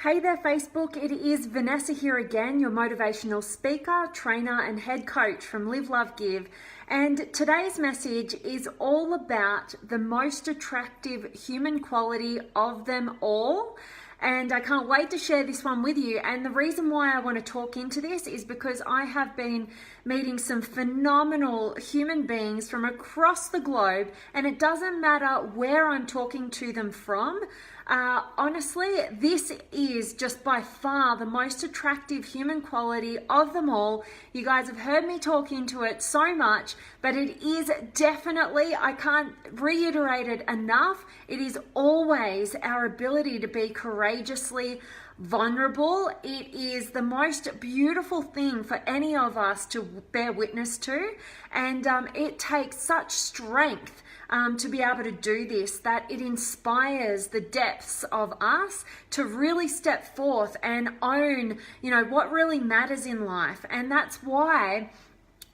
Hey there Facebook, it is Vanessa here again, your motivational speaker, trainer and head coach from Live, Love, Give. And today's message is all about the most attractive human quality of them all. And I can't wait to share this one with you. And the reason why I want to talk into this is because I have been meeting some phenomenal human beings from across the globe, and it doesn't matter where I'm talking to them from. Honestly, this is just by far the most attractive human quality of them all. You guys have heard me talk into it so much, but it is definitely, I can't reiterate it enough, it is always our ability to be courageously vulnerable. It is the most beautiful thing for any of us to bear witness to, and it takes such strength to be able to do this, that it inspires the depths of us to really step forth and own, what really matters in life. And that's why,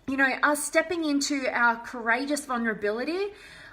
us stepping into our courageous vulnerability,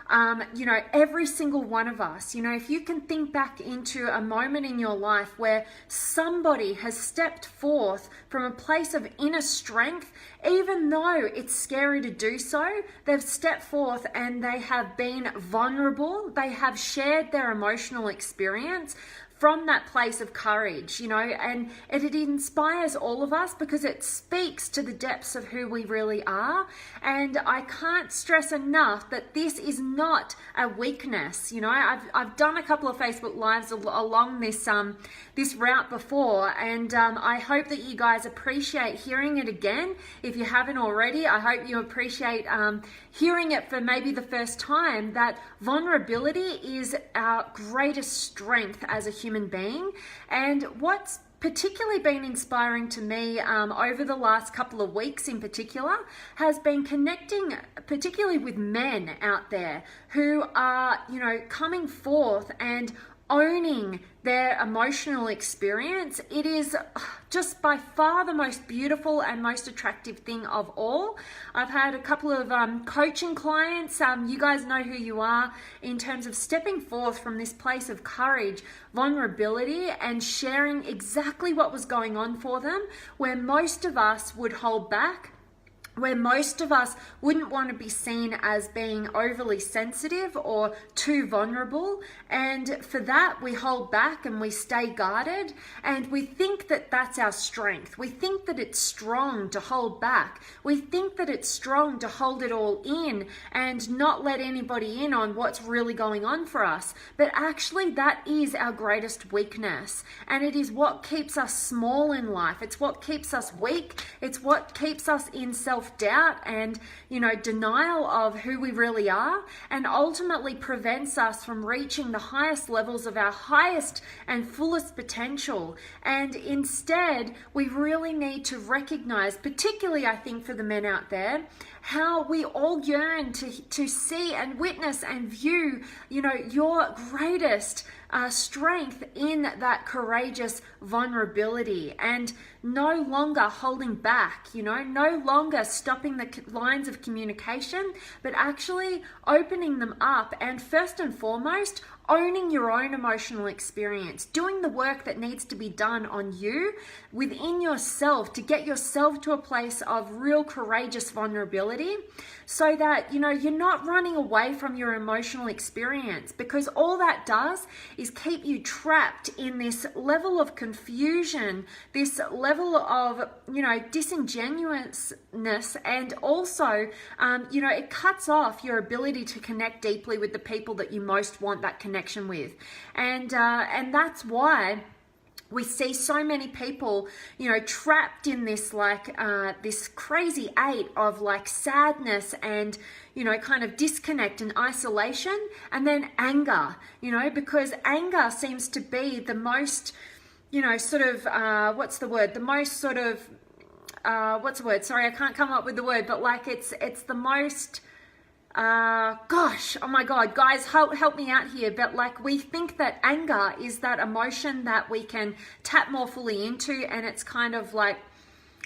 every single one of us, if you can think back into a moment in your life where somebody has stepped forth from a place of inner strength, even though it's scary to do so, they've stepped forth and they have been vulnerable, they have shared their emotional experience from that place of courage, and it inspires all of us because it speaks to the depths of who we really are. And I can't stress enough that this is not a weakness. I've done a couple of Facebook Lives along this route before, and I hope that you guys appreciate hearing it again. If you haven't already, I hope you appreciate hearing it for maybe the first time, that vulnerability is our greatest strength as a human being. And what's particularly been inspiring to me over the last couple of weeks in particular has been connecting particularly with men out there who are, coming forth and owning their emotional experience. It is just by far the most beautiful and most attractive thing of all. I've had a couple of coaching clients, you guys know who you are, in terms of stepping forth from this place of courage, vulnerability, and sharing exactly what was going on for them, where most of us would hold back, where most of us wouldn't want to be seen as being overly sensitive or too vulnerable. And for that, we hold back and we stay guarded, and we think that that's our strength. We think that it's strong to hold back. We think that it's strong to hold it all in and not let anybody in on what's really going on for us. But actually, that is our greatest weakness, and it is what keeps us small in life. It's what keeps us weak. It's what keeps us in self-doubt and denial of who we really are, and ultimately prevents us from reaching the highest levels of our highest and fullest potential. And instead, we really need to recognize, particularly I think for the men out there, how we all yearn to see and witness and view your greatest strength in that courageous vulnerability, and no longer holding back, no longer stopping the lines of communication, but actually opening them up, and first and foremost, owning your own emotional experience, doing the work that needs to be done on you within yourself to get yourself to a place of real courageous vulnerability, so that you're not running away from your emotional experience, because all that does is keep you trapped in this level of confusion, this level of disingenuousness, and also it cuts off your ability to connect deeply with the people that you most want that connection with. And that's why we see so many people, trapped in this this crazy ait of sadness and, kind of disconnect and isolation, and then anger, because anger seems to be the most, Sorry, I can't come up with the word, but it's the most, oh my God, guys, help me out here. But we think that anger is that emotion that we can tap more fully into, and it's kind of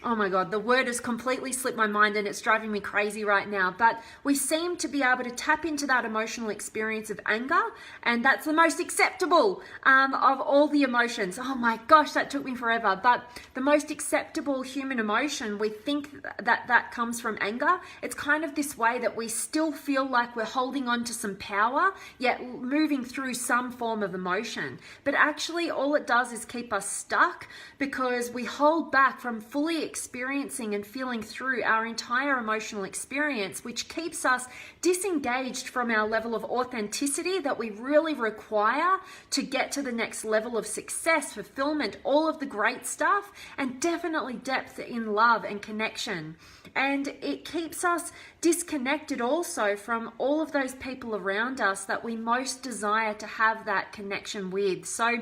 oh my God, the word has completely slipped my mind and it's driving me crazy right now. But we seem to be able to tap into that emotional experience of anger, and that's the most acceptable of all the emotions. Oh my gosh, that took me forever. But the most acceptable human emotion, we think that comes from anger. It's kind of this way that we still feel like we're holding on to some power, yet moving through some form of emotion. But actually all it does is keep us stuck, because we hold back from fully experiencing and feeling through our entire emotional experience, which keeps us disengaged from our level of authenticity that we really require to get to the next level of success, fulfillment, all of the great stuff, and definitely depth in love and connection. And it keeps us disconnected also from all of those people around us that we most desire to have that connection with. So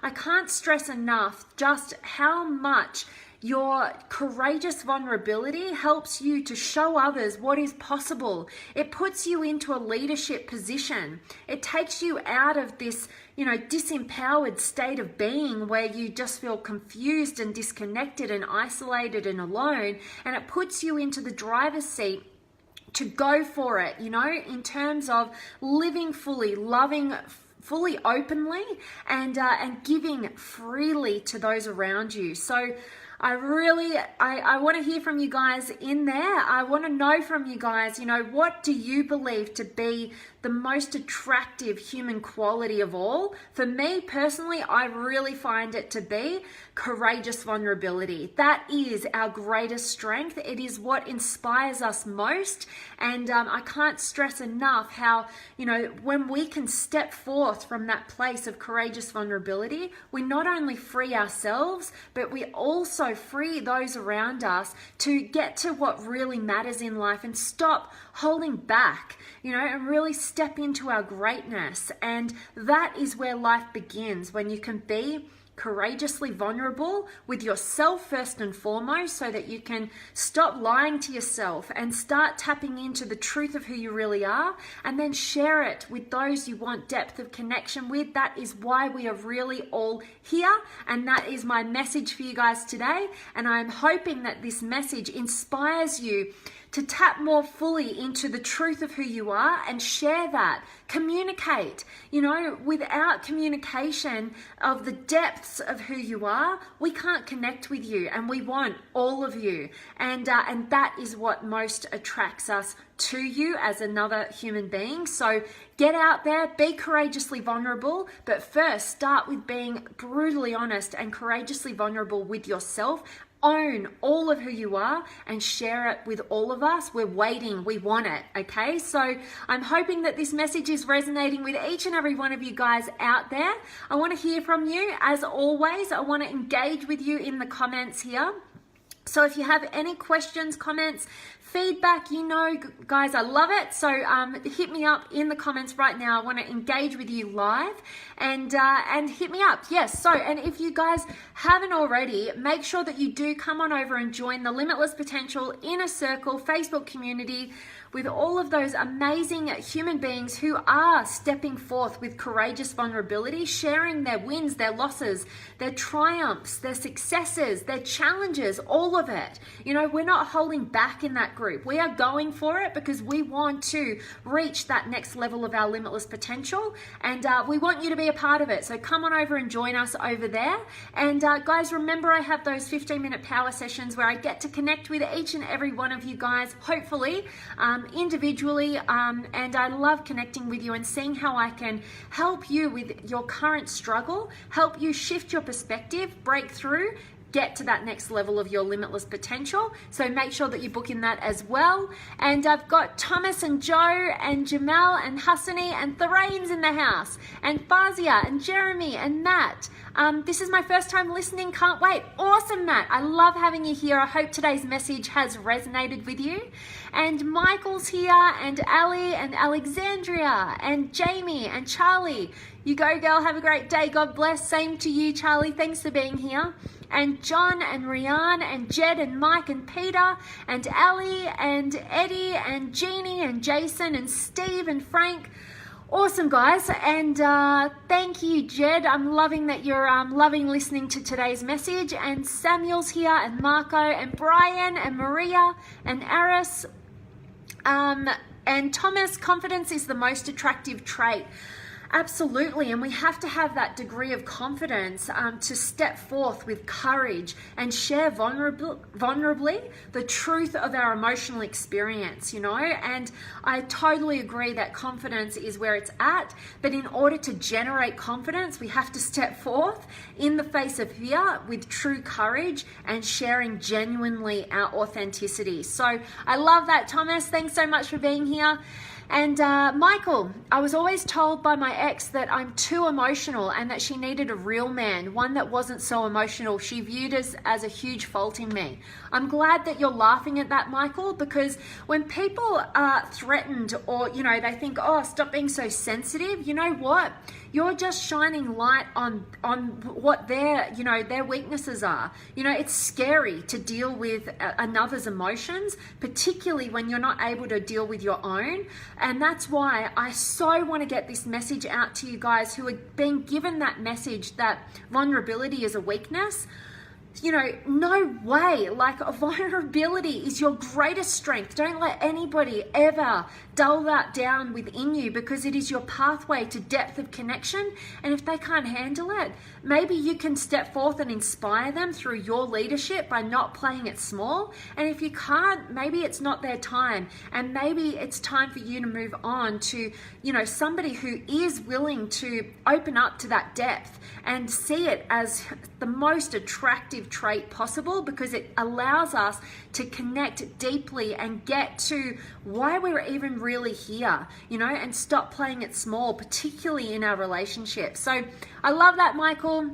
I can't stress enough just how much your courageous vulnerability helps you to show others what is possible. It puts you into a leadership position. It takes you out of this, disempowered state of being where you just feel confused and disconnected and isolated and alone. And it puts you into the driver's seat to go for it, in terms of living fully, loving fully openly, and giving freely to those around you. So I want to hear from you guys in there. I want to know from you guys, what do you believe to be the most attractive human quality of all? For me personally, I really find it to be courageous vulnerability. That is our greatest strength. It is what inspires us most. And I can't stress enough how, when we can step forth from that place of courageous vulnerability, we not only free ourselves, but we also free those around us to get to what really matters in life and stop holding back, and really step into our greatness. And that is where life begins, when you can be courageously vulnerable with yourself first and foremost, so that you can stop lying to yourself and start tapping into the truth of who you really are, and then share it with those you want depth of connection with. That is why we are really all here, and that is my message for you guys today. And I'm hoping that this message inspires you to tap more fully into the truth of who you are and share that. Communicate. Without communication of the depths of who you are, we can't connect with you, and we want all of you. And that is what most attracts us to you as another human being. So get out there, be courageously vulnerable, but first start with being brutally honest and courageously vulnerable with yourself. Own all of who you are and share it with all of us. We're waiting. We want it. Okay. So I'm hoping that this message is resonating with each and every one of you guys out there. I want to hear from you. As always, I want to engage with you in the comments here. So if you have any questions, comments, feedback, guys, I love it. So hit me up in the comments right now. I want to engage with you live, and hit me up. Yes. So, and if you guys haven't already, make sure that you do come on over and join the Limitless Potential Inner Circle Facebook community with all of those amazing human beings who are stepping forth with courageous vulnerability, sharing their wins, their losses, their triumphs, their successes, their challenges, all of it. We're not holding back in that group. We are going for it because we want to reach that next level of our limitless potential, and we want you to be a part of it. So come on over and join us over there. And guys, remember, I have those 15-minute power sessions where I get to connect with each and every one of you guys, hopefully individually, and I love connecting with you and seeing how I can help you with your current struggle, help you shift your perspective, break through, get to that next level of your limitless potential. So make sure that you book in that as well. And I've got Thomas and Joe and Jamel and Hassani and Thoraine's in the house, and Fazia and Jeremy and Matt. This is my first time listening. Can't wait. Awesome, Matt. I love having you here. I hope today's message has resonated with you. And Michael's here, and Ali and Alexandria and Jamie and Charlie. You go, girl. Have a great day. God bless. Same to you, Charlie. Thanks for being here. And John and Rianne and Jed and Mike and Peter and Ali and Eddie and Jeannie and Jason and Steve and Frank. Awesome, guys, and thank you, Jed. I'm loving that you're loving listening to today's message. And Samuel's here, and Marco, and Brian, and Maria, and Aris, and Thomas. Confidence is the most attractive trait. Absolutely, and we have to have that degree of confidence to step forth with courage and share vulnerably the truth of our emotional experience, and I totally agree that confidence is where it's at, but in order to generate confidence, we have to step forth in the face of fear with true courage and sharing genuinely our authenticity. So I love that, Thomas. Thanks so much for being here. And Michael, I was always told by my ex that I'm too emotional and that she needed a real man, one that wasn't so emotional. She viewed us as a huge fault in me. I'm glad that you're laughing at that, Michael, because when people are threatened or, they think, oh, stop being so sensitive, you know what? You're just shining light on what their weaknesses are. It's scary to deal with another's emotions, particularly when you're not able to deal with your own. And that's why I so want to get this message out to you guys who are being given that message that vulnerability is a weakness. No way. Like, vulnerability is your greatest strength. Don't let anybody ever dull that down within you, because it is your pathway to depth of connection. And if they can't handle it, maybe you can step forth and inspire them through your leadership by not playing it small. And if you can't, maybe it's not their time, and maybe it's time for you to move on to somebody who is willing to open up to that depth and see it as the most attractive trait possible, because it allows us to connect deeply and get to why we're even really here, and stop playing it small, particularly in our relationships. So I love that, Michael.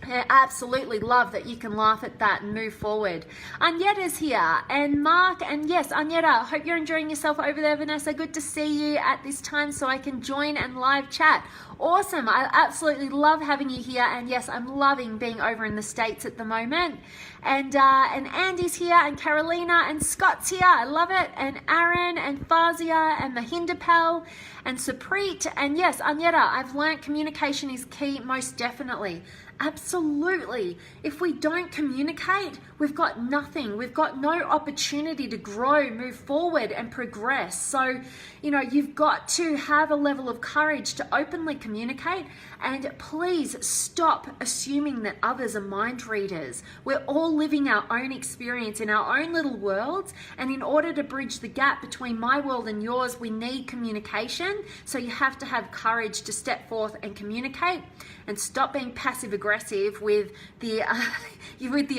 I absolutely love that you can laugh at that and move forward. Anyetta's here, and Mark, and yes, Anyetta, I hope you're enjoying yourself over there, Vanessa. Good to see you at this time so I can join and live chat. Awesome. I absolutely love having you here, and yes, I'm loving being over in the States at the moment. And Andy's here, and Carolina, and Scott's here. I love it. And Aaron, and Fazia, and Mahindapal, and Supreet. And yes, Anyetta, I've learned communication is key, most definitely. Absolutely. If we don't communicate, we've got nothing. We've got no opportunity to grow, move forward, and progress. So, you've got to have a level of courage to openly communicate, and please stop assuming that others are mind readers. We're all living our own experience in our own little worlds, and in order to bridge the gap between my world and yours, we need communication. So you have to have courage to step forth and communicate, and stop being passive aggressive with the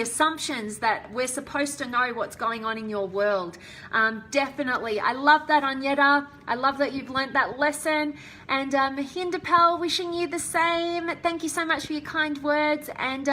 assumptions that we're supposed to know what's going on in your world. Definitely. I love that, Anyetta. I love that you've learnt that lesson. And Mahindapal, wishing you the same. Thank you so much for your kind words. And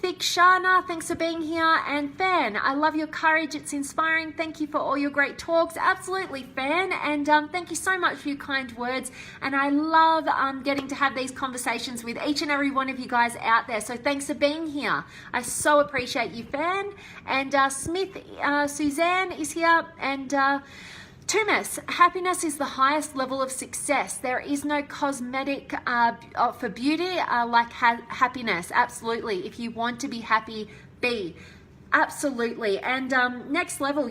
Shana, thanks for being here. And Fan, I love your courage. It's inspiring. Thank you for all your great talks. Absolutely, Fan. And thank you so much for your kind words. And I love getting to have these conversations with each and every one of you guys out there. So thanks for being here. I so appreciate you, Fan. And Suzanne is here. And Tumas, happiness is the highest level of success. There is no cosmetic for beauty like happiness. Absolutely. If you want to be happy, be. Absolutely. And next level,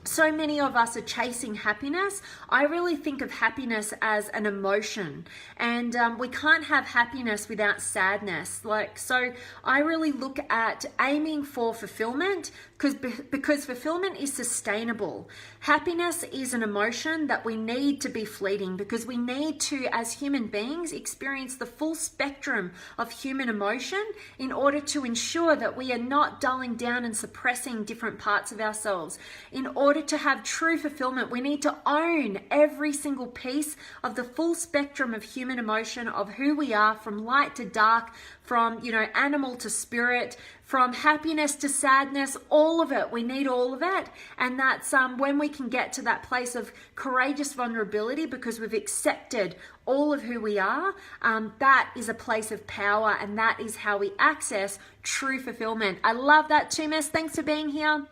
so many of us are chasing happiness. I really think of happiness as an emotion, and we can't have happiness without sadness. So I really look at aiming for fulfillment, because fulfillment is sustainable. Happiness is an emotion that we need to be fleeting, because we need to, as human beings, experience the full spectrum of human emotion in order to ensure that we are not dulling down and suppressing different parts of ourselves. In order to have true fulfillment, we need to own every single piece of the full spectrum of human emotion, of who we are, from light to dark, from animal to spirit, from happiness to sadness, all of it. We need all of it. And that's when we can get to that place of courageous vulnerability, because we've accepted all of who we are. That is a place of power, and that is how we access true fulfillment. I love that, Tumas. Thanks for being here.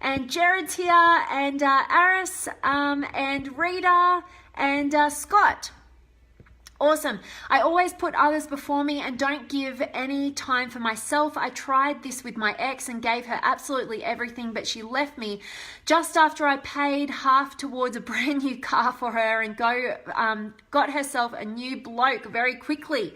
And Jared's here, and Aris, and Rita, and Scott. Awesome. I always put others before me and don't give any time for myself. I tried this with my ex and gave her absolutely everything, but she left me just after I paid half towards a brand new car for her and got herself a new bloke very quickly.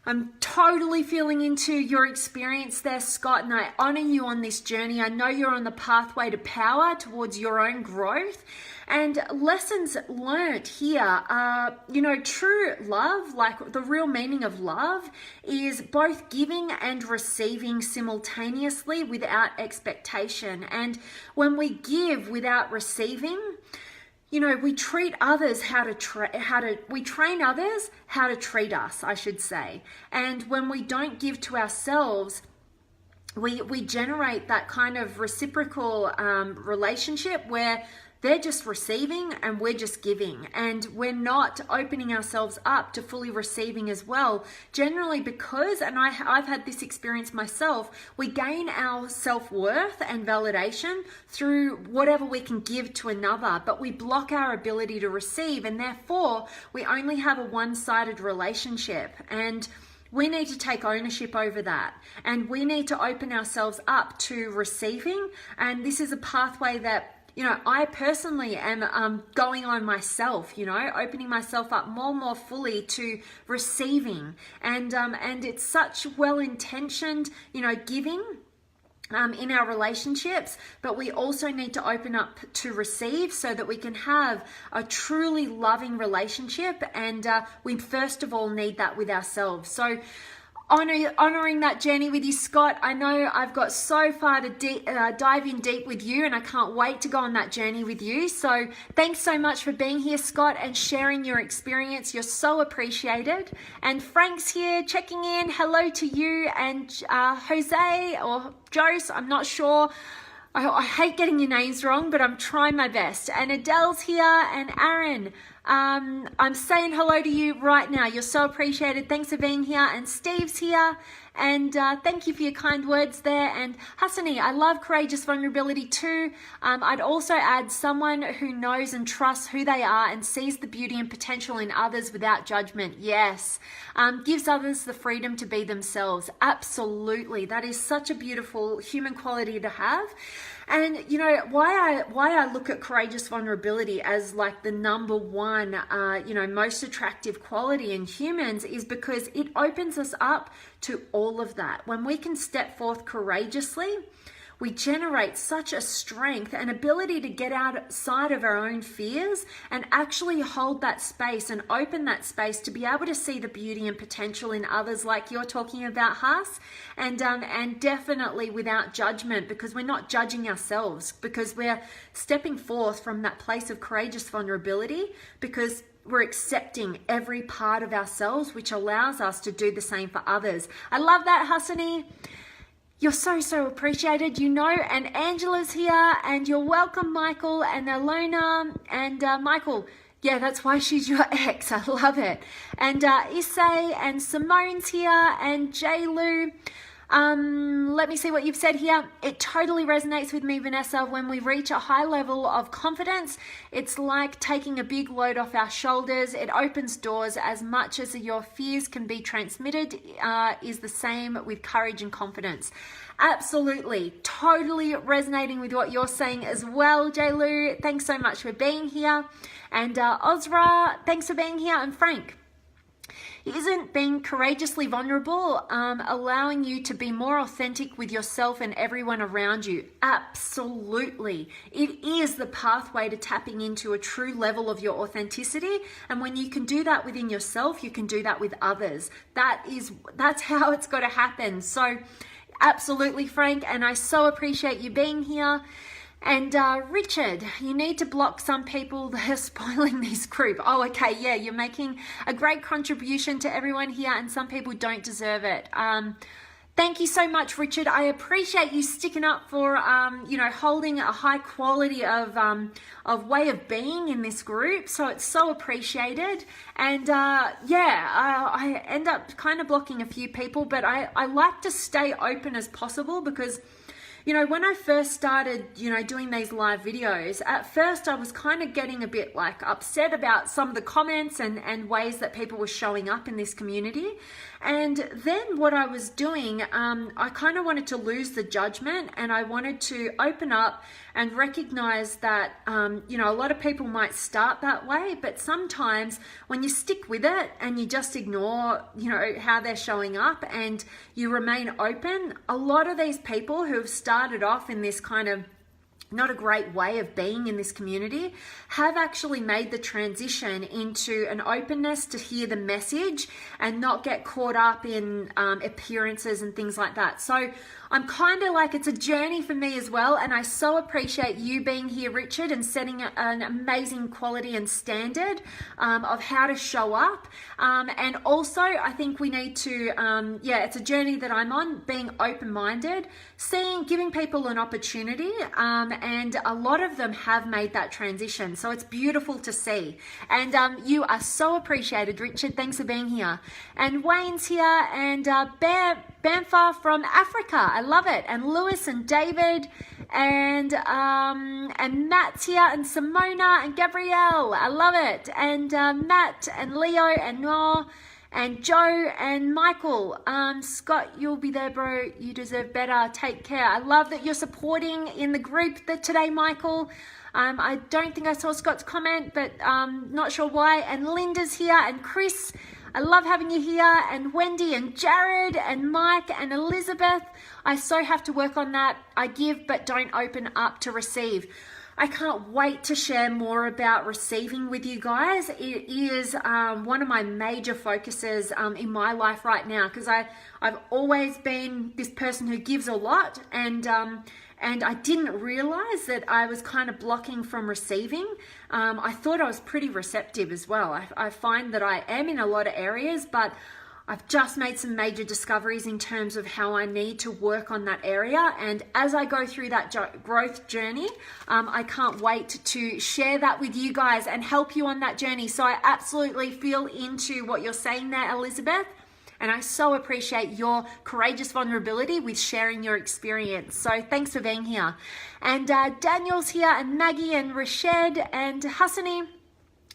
I'm totally feeling into your experience there, Scott, and I honor you on this journey. I know you're on the pathway to power towards your own growth. And lessons learned here are, true love, like the real meaning of love, is both giving and receiving simultaneously without expectation. And when we give without receiving, we treat others we train others how to treat us, I should say. And when we don't give to ourselves, we generate that kind of reciprocal relationship where they're just receiving and we're just giving, and we're not opening ourselves up to fully receiving as well. Generally because, and I've had this experience myself, we gain our self-worth and validation through whatever we can give to another, but we block our ability to receive, and therefore we only have a one-sided relationship. And we need to take ownership over that, and we need to open ourselves up to receiving. And this is a pathway that I personally am going on myself, opening myself up more and more fully to receiving. And it's such well-intentioned, giving in our relationships, but we also need to open up to receive so that we can have a truly loving relationship. And we first of all need that with ourselves. So honoring that journey with you, Scott. I know I've got so far to dive in deep with you, and I can't wait to go on that journey with you. So thanks so much for being here, Scott, and sharing your experience. You're so appreciated. And Frank's here checking in. Hello to you. And Jose or Jose, I'm not sure. I hate getting your names wrong, but I'm trying my best. And Adele's here, and Aaron. I'm saying hello to you right now. You're so appreciated. Thanks for being here. And Steve's here. And thank you for your kind words there. And Hassani, I love courageous vulnerability too. I'd also add someone who knows and trusts who they are and sees the beauty and potential in others without judgment. Yes. Gives others the freedom to be themselves. Absolutely. That is such a beautiful human quality to have. And why I look at courageous vulnerability as like the number one, most attractive quality in humans is because it opens us up to all of that. When we can step forth courageously, we generate such a strength and ability to get outside of our own fears and actually hold that space and open that space to be able to see the beauty and potential in others, like you're talking about, Haas, and definitely without judgment, because we're not judging ourselves, because we're stepping forth from that place of courageous vulnerability, because we're accepting every part of ourselves, which allows us to do the same for others. I love that, Hassani. You're so appreciated, and Angela's here, and you're welcome, Michael, and Alona, and Michael, yeah, that's why she's your ex. I love it. And Issei and Simone's here, and J. Lou. Let me see what you've said here. It totally resonates with me, Vanessa. When we reach a high level of confidence, it's like taking a big load off our shoulders. It opens doors. As much as your fears can be transmitted, is the same with courage and confidence. Absolutely. Totally resonating with what you're saying as well, J. Lou. Thanks so much for being here. And Ozra, thanks for being here. And Frank. Isn't being courageously vulnerable allowing you to be more authentic with yourself and everyone around you? Absolutely. It is the pathway to tapping into a true level of your authenticity. And when you can do that within yourself, you can do that with others. That's how it's got to happen. So absolutely, Frank. And I so appreciate you being here. And Richard, you need to block some people that are spoiling this group. Oh, okay, yeah, you're making a great contribution to everyone here, and some people don't deserve it. Thank you so much, Richard. I appreciate you sticking up for, holding a high quality of way of being in this group. So it's so appreciated. And I end up kind of blocking a few people, but I like to stay open as possible, because you know, when I first started, you know, doing these live videos, at first I was kind of getting a bit like upset about some of the comments and ways that people were showing up in this community. And then what I was doing, I kind of wanted to lose the judgment, and I wanted to open up and recognize that, you know, a lot of people might start that way, but sometimes when you stick with it and you just ignore, you know, how they're showing up and you remain open, a lot of these people who have started off in this kind of not a great way of being in this community have actually made the transition into an openness to hear the message and not get caught up in appearances and things like that. So I'm kind of like, it's a journey for me as well, and I so appreciate you being here, Richard, and setting an amazing quality and standard of how to show up. And also, I think we need to, it's a journey that I'm on, being open-minded, giving people an opportunity, and a lot of them have made that transition. So it's beautiful to see. And you are so appreciated, Richard. Thanks for being here. And Wayne's here, and Bamfa from Africa. I love it. And Lewis and David and Matt's here, and Simona and Gabrielle. I love it. And Matt and Leo and Noah and Joe and Michael. Scott, you'll be there, bro. You deserve better. Take care. I love that you're supporting in the group today, Michael. I don't think I saw Scott's comment, but not sure why. And Linda's here, and Chris. I love having you here, and Wendy and Jared and Mike and Elizabeth. I so have to work on that. I give but don't open up to receive. I can't wait to share more about receiving with you guys. It is one of my major focuses in my life right now, because I've always been this person who gives a lot, and I didn't realize that I was kind of blocking from receiving. I thought I was pretty receptive as well. I find that I am in a lot of areas, but I've just made some major discoveries in terms of how I need to work on that area. And as I go through that growth journey, I can't wait to share that with you guys and help you on that journey. So I absolutely feel into what you're saying there, Elizabeth. And I so appreciate your courageous vulnerability with sharing your experience. So thanks for being here. And Daniel's here, and Maggie and Rashed and Hassani.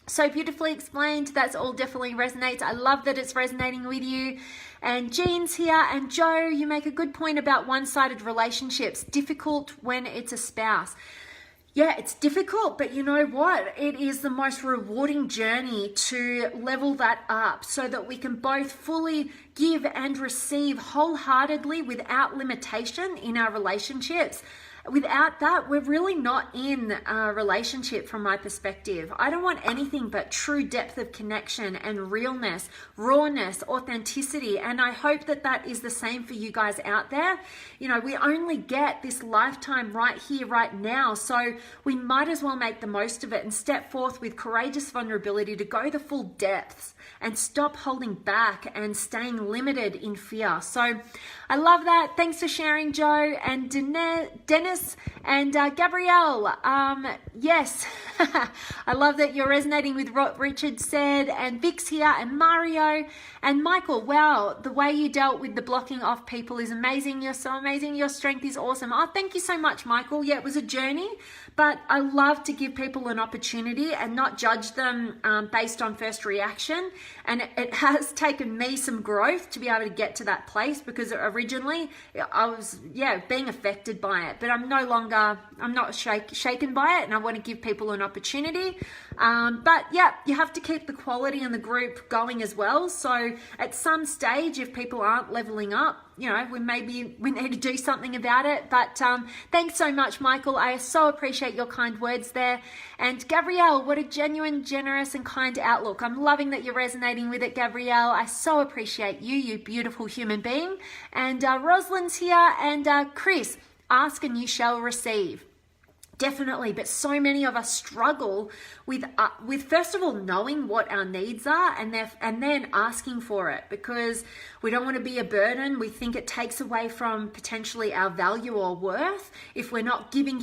So beautifully explained. That's all definitely resonates. I love that it's resonating with you. And Jean's here, and Joe, you make a good point about one-sided relationships. Difficult when it's a spouse. Yeah, it's difficult, but you know what? It is the most rewarding journey to level that up so that we can both fully give and receive wholeheartedly without limitation in our relationships. Without that, we're really not in a relationship from my perspective. I don't want anything but true depth of connection and realness, rawness, authenticity. And I hope that that is the same for you guys out there. You know, we only get this lifetime right here, right now. So we might as well make the most of it and step forth with courageous vulnerability to go the full depths and stop holding back and staying limited in fear. So I love that. Thanks for sharing, Joe and Dennis and Gabrielle. Yes, I love that you're resonating with what Richard said, and Vic's here, and Mario and Michael. Wow, the way you dealt with the blocking off people is amazing. You're so amazing. Your strength is awesome. Oh, thank you so much, Michael. Yeah, it was a journey, but I love to give people an opportunity and not judge them based on first reaction. And it has taken me some growth to be able to get to that place, because originally I was, being affected by it, but I'm not shaken by it, and I want to give people an opportunity. But yeah, you have to keep the quality in the group going as well. So at some stage, if people aren't leveling up, you know, we need to do something about it. But thanks so much, Michael. I so appreciate your kind words there. And Gabrielle, what a genuine, generous and kind outlook. I'm loving that you're resonating with it, Gabrielle. I so appreciate you, you beautiful human being. And Rosalind's here, and Chris, ask and you shall receive. Definitely, but so many of us struggle with first of all knowing what our needs are, and then asking for it, because we don't want to be a burden. We think it takes away from potentially our value or worth if we're not giving.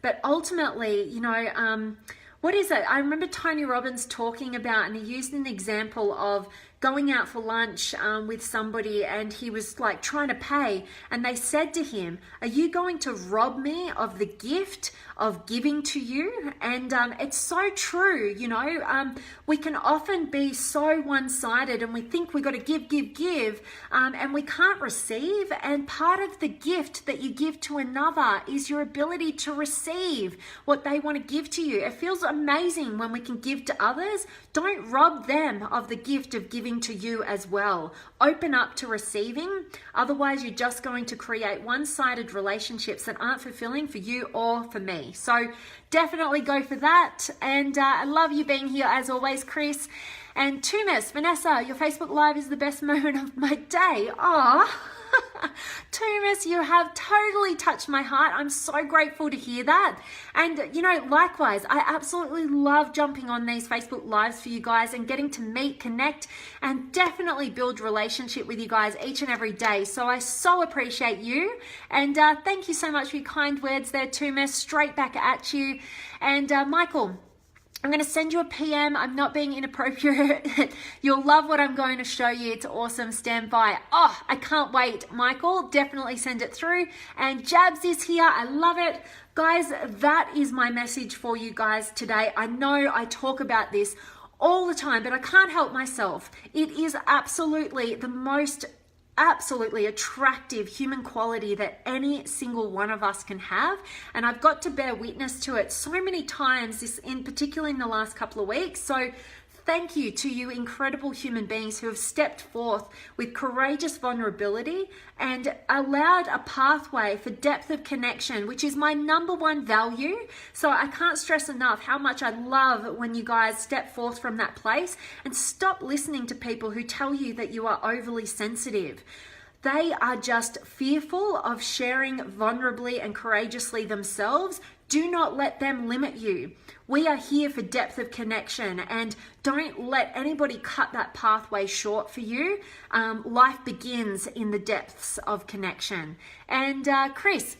But ultimately, you know, what is it? I remember Tony Robbins talking about, and he used an example of going out for lunch with somebody, and he was like trying to pay, and they said to him, "Are you going to rob me of the gift of giving to you?" And it's so true, you know. We can often be so one-sided, and we think we got to give, and we can't receive. And part of the gift that you give to another is your ability to receive what they want to give to you. It feels amazing when we can give to others. Don't rob them of the gift of giving to you as well. Open up to receiving. Otherwise, you're just going to create one-sided relationships that aren't fulfilling for you or for me. So definitely go for that. And I love you being here as always, Chris. And Tumis, Vanessa, your Facebook Live is the best moment of my day. Oh, Tumis, you have totally touched my heart. I'm so grateful to hear that. And, you know, likewise, I absolutely love jumping on these Facebook Lives for you guys and getting to meet, connect, and definitely build relationship with you guys each and every day. So I so appreciate you. And thank you so much for your kind words there, Tumis. Straight back at you. And Michael, I'm going to send you a PM. I'm not being inappropriate. You'll love what I'm going to show you. It's awesome. Stand by. Oh, I can't wait. Michael, definitely send it through. And Jabs is here. I love it. Guys, that is my message for you guys today. I know I talk about this all the time, but I can't help myself. It is absolutely the most attractive human quality that any single one of us can have, and I've got to bear witness to it so many times, this in particular in the last couple of weeks. So thank you to you incredible human beings who have stepped forth with courageous vulnerability and allowed a pathway for depth of connection, which is my number one value. So I can't stress enough how much I love when you guys step forth from that place and stop listening to people who tell you that you are overly sensitive. They are just fearful of sharing vulnerably and courageously themselves. Do not let them limit you. We are here for depth of connection, and don't let anybody cut that pathway short for you. Life begins in the depths of connection. And Chris,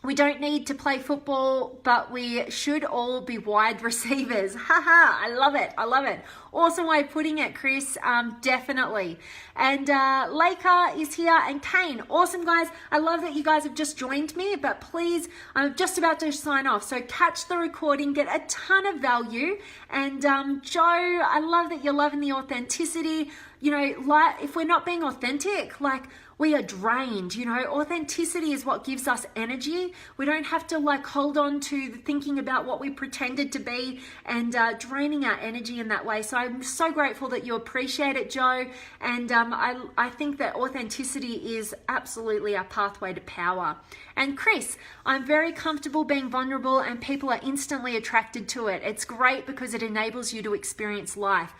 we don't need to play football, but we should all be wide receivers. Haha, I love it. I love it. Awesome way of putting it, Chris. Definitely. And Laker is here, and Kane. Awesome, guys. I love that you guys have just joined me, but please, I'm just about to sign off. So catch the recording, get a ton of value. And Joe, I love that you're loving the authenticity. You know, like if we're not being authentic, like we are drained. You know, authenticity is what gives us energy. We don't have to like hold on to thinking about what we pretended to be and draining our energy in that way. So I'm so grateful that you appreciate it, Joe. And I think that authenticity is absolutely our pathway to power. And Chris, I'm very comfortable being vulnerable, and people are instantly attracted to it. It's great because it enables you to experience life.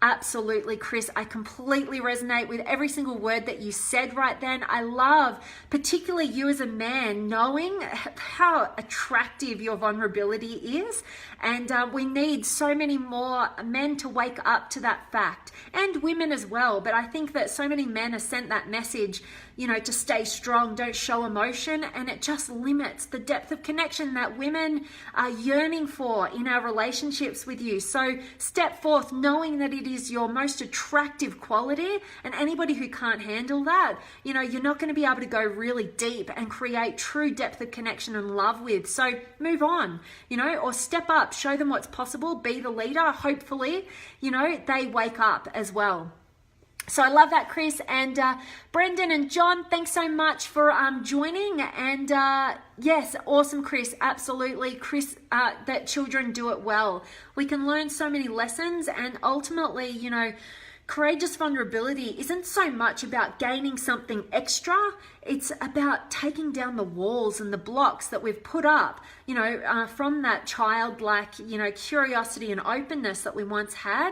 Absolutely, Chris. I completely resonate with every single word that you said right then. I love, particularly you as a man, knowing how attractive your vulnerability is. And we need so many more men to wake up to that fact, and women as well. But I think that so many men are sent that message, you know, to stay strong, don't show emotion, and it just limits the depth of connection that women are yearning for in our relationships with you. So step forth knowing that it is your most attractive quality, and anybody who can't handle that, you know, you're not going to be able to go really deep and create true depth of connection and love with. So move on, you know, or step up, show them what's possible, be the leader. Hopefully, you know, they wake up as well. So I love that, Chris. And Brendan and John, thanks so much for joining. And yes, awesome, Chris. Absolutely, Chris, that children do it well. We can learn so many lessons, and ultimately, you know, courageous vulnerability isn't so much about gaining something extra. It's about taking down the walls and the blocks that we've put up, you know, from that childlike, you know, curiosity and openness that we once had.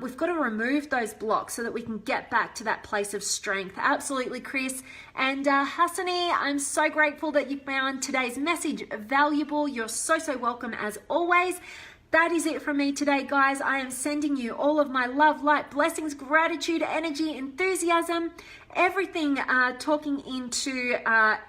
We've got to remove those blocks so that we can get back to that place of strength. Absolutely, Chris. And Hassani, I'm so grateful that you found today's message valuable. You're so welcome as always. That is it from me today, guys. I am sending you all of my love, light, blessings, gratitude, energy, enthusiasm, everything talking into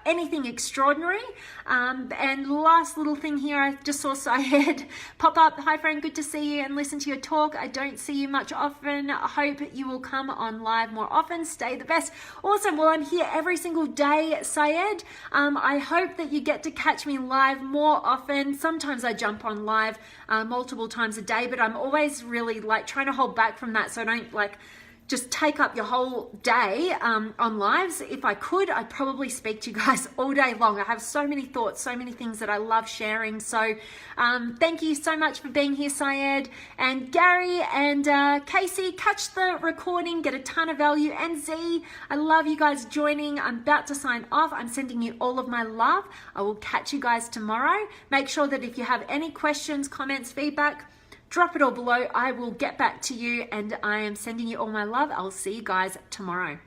anything extraordinary. And last little thing here, I just saw Syed pop up. Hi friend, good to see you and listen to your talk. I don't see you much often. I hope you will come on live more often. Stay the best. Awesome. Well, I'm here every single day, Syed. I hope that you get to catch me live more often. Sometimes I jump on live multiple times a day, but I'm always really like trying to hold back from that so I don't like just take up your whole day on lives. If I could, I'd probably speak to you guys all day long. I have so many thoughts, so many things that I love sharing. So thank you so much for being here, Syed. And Gary and Casey, catch the recording, get a ton of value. And Z, I love you guys joining. I'm about to sign off. I'm sending you all of my love. I will catch you guys tomorrow. Make sure that if you have any questions, comments, feedback, drop it all below. I will get back to you, and I am sending you all my love. I'll see you guys tomorrow.